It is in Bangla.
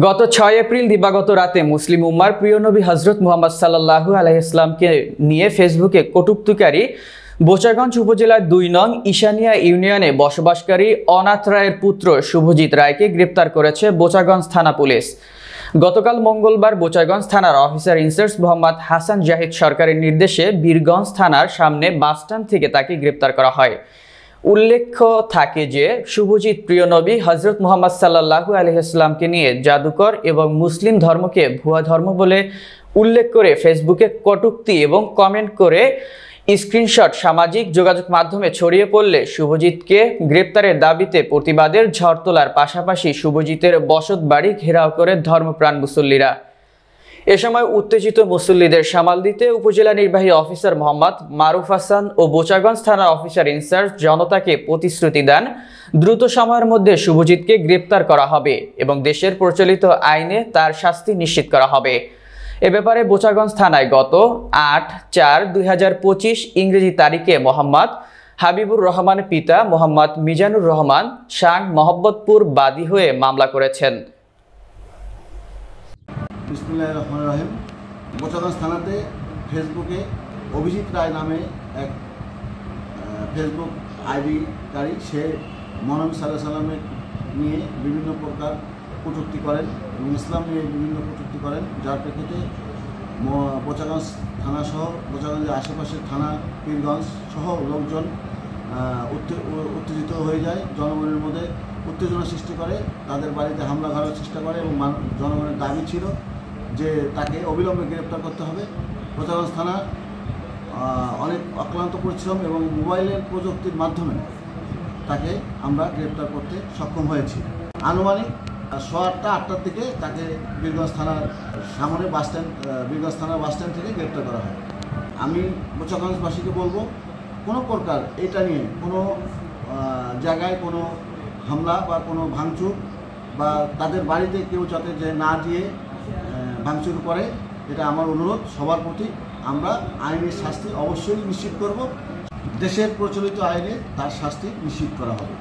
গত ৬ এপ্রিল দিবাগত রাতে মুসলিম উম্মার প্রিয় নবী হযরত মুহাম্মদ সাল্লাল্লাহু আলাইহি ওয়াসাল্লামকে নিয়ে ফেসবুকে কটূক্তিকারী বোচাগঞ্জ উপজেলার ২ নং ঈশানিয়া ইউনিয়নে বসবাসকারী অনাথ রায়ের পুত্র শুভজিৎ রায়কে গ্রেপ্তার করেছে বোচাগঞ্জ থানা পুলিশ। গতকাল মঙ্গলবার বোচাগঞ্জ থানার অফিসার ইনচার্জ মোহাম্মদ হাসান জাহিদ সরকারের নির্দেশে বীরগঞ্জ থানার সামনে বাসস্ট্যান্ড থেকে তাকে গ্রেপ্তার করা হয়। উল্লেখ্য থাকে যে শুভজিৎ প্রিয় নবী হযরত মুহাম্মদ সাল্লাল্লাহু আলাইহি ওয়াসাল্লামকে নিয়ে জাদুকর এবং মুসলিম ধর্মকে ভুয়া ধর্ম বলে উল্লেখ করে ফেসবুকে কটূক্তি এবং কমেন্ট করে স্ক্রিনশট সামাজিক যোগাযোগ মাধ্যমে ছড়িয়ে পড়লে শুভজিৎকে গ্রেপ্তারের দাবিতে প্রতিবাদের ঝড় তোলার পাশাপাশি শুভজিতের বসত বাড়ি ঘেরাও করে ধর্মপ্রাণ মুসল্লিরা। এ সময় উত্তেজিত মুসল্লিদের সামাল দিতে উপজেলা নির্বাহী অফিসার মোহাম্মদ মারুফ হাসান ও বোচাগঞ্জ থানার অফিসার ইনচার্জ জনতাকে প্রতিশ্রুতি দেন দ্রুত সময়ের মধ্যে শুভজিৎকে গ্রেপ্তার করা হবে এবং দেশের প্রচলিত আইনে তার শাস্তি নিশ্চিত করা হবে। এ ব্যাপারে বোচাগঞ্জ থানায় গত ৮/৪/২০২৫ ইংরেজি তারিখে মোহাম্মদ হাবিবুর রহমানের পিতা মোহাম্মদ মিজানুর রহমান শাহ মোহাম্মদপুর বাদী হয়ে মামলা করেছেন। বিসমিল্লাহির রহমানির রহিম। বোচাগঞ্জ থানাতে ফেসবুকে অভিজিৎ রায় নামে এক ফেসবুক আইডিকারী সে মহানবী সাল্লাল্লাহু আলাইহি সাল্লামের নিয়ে বিভিন্ন প্রকার কটূক্তি করেন এবং ইসলাম নিয়ে বিভিন্ন কটূক্তি করেন, যার প্রেক্ষিতে বোচাগঞ্জ থানাসহ বোচাগঞ্জের আশেপাশের থানা পীরগঞ্জ সহ লোকজন উত্তেজিত হয়ে যায়, জনগণের মধ্যে উত্তেজনা সৃষ্টি করে, তাদের বাড়িতে হামলা করার চেষ্টা করে এবং জনগণের দাবি ছিল যে তাকে অবিলম্বে গ্রেপ্তার করতে হবে। বোচাগঞ্জ থানা অনেক অক্লান্ত পরিশ্রম এবং মোবাইলের প্রযুক্তির মাধ্যমে তাকে আমরা গ্রেপ্তার করতে সক্ষম হয়েছি। আনুমানিক 8টার দিকে তাকে বীরগঞ্জ থানার সামনে বীরগঞ্জ থানার বাসস্ট্যান্ড থেকে গ্রেপ্তার করা হয়। আমি বোচাগঞ্জবাসীকে বলবো, কোনো প্রকার এটা নিয়ে কোনো জায়গায় কোনো হামলা বা কোনো ভাঙচুর বা তাদের বাড়িতে কেউ যাতে যে না দিয়ে ভাঙচুর করে, এটা আমার অনুরোধ সবার প্রতি। আমরা আইনের শাস্তি অবশ্যই নিশ্চিত করব, দেশের প্রচলিত আইনে তার শাস্তি নিশ্চিত করা হবে।